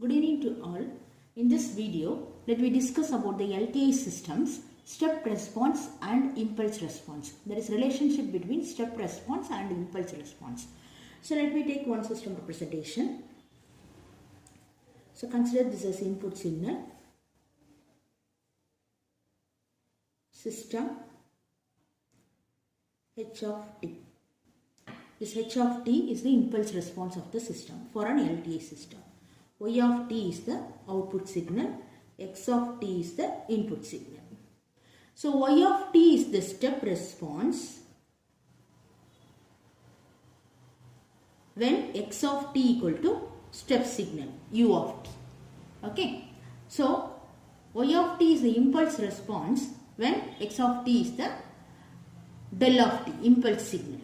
Good evening to all. In this video, let me discuss about the LTI systems, step response and impulse response. There is relationship between step response and impulse response. So let me take one system representation. So consider this as input signal. System H of t. This H of t is the impulse response of the system for an LTI system. Y of t is the output signal, X of t is the input signal. So Y of t is the step response when X of t equal to step signal U of t. Okay. So Y of t is the impulse response when X of t is the del of t, impulse signal.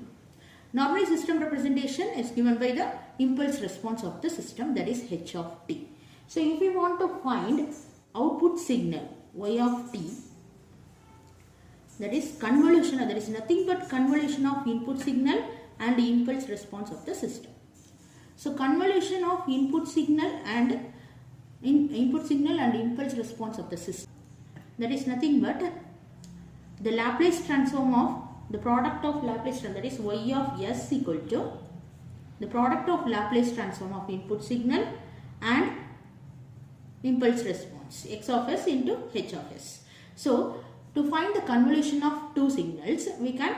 Normally system representation is given by the impulse response of the system, that is H of t. So if we want to find output signal Y of t, that is convolution, that is nothing but convolution of input signal and impulse response of the system. So convolution of input signal and impulse response of the system, that is nothing but the Laplace transform of the product of Laplace transform, that is Y of s equal to the product of Laplace transform of input signal and impulse response, X of s into H of s. So to find the convolution of two signals, we can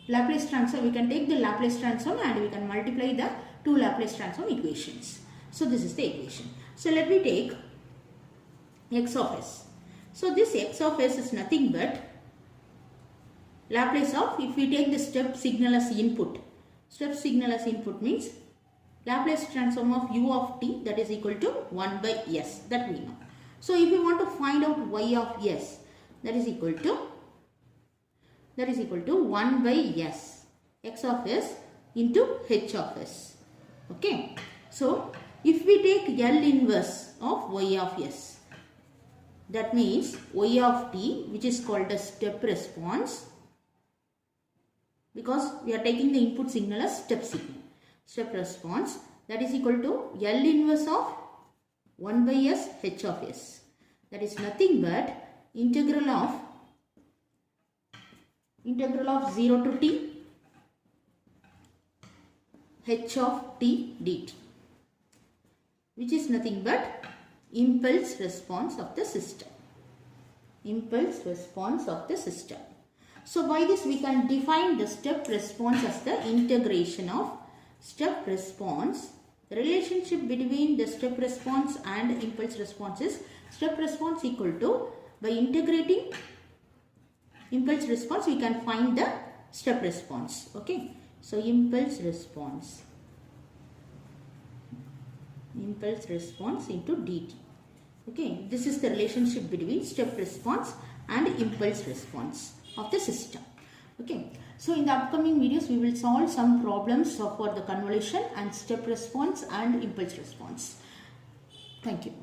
Laplace transform, we can take the Laplace transform and we can multiply the two Laplace transform equations. So this is the equation. So let me take X of s. So this X of s is nothing but Laplace of, if we take the step signal as input, step signal as input means Laplace transform of U of t, that is equal to 1 by s, that we know. So if we want to find out Y of s, that is equal to 1 by s, X of s into H of s. Okay. So if we take L inverse of Y of s, that means Y of t, which is called as step response, because we are taking the input signal as step signal, step response, that is equal to L inverse of 1 by s H of s, that is nothing but integral of 0 to t H of t dt, which is nothing but impulse response of the system, impulse response of the system. So by this we can define the step response as the integration of step response. The relationship between the step response and impulse response is step response equal to, by integrating impulse response we can find the step response. Okay. So impulse response into dt. Okay. This is the relationship between step response and impulse response of the system. Okay. So in the upcoming videos we will solve some problems for the convolution and step response and impulse response. Thank you.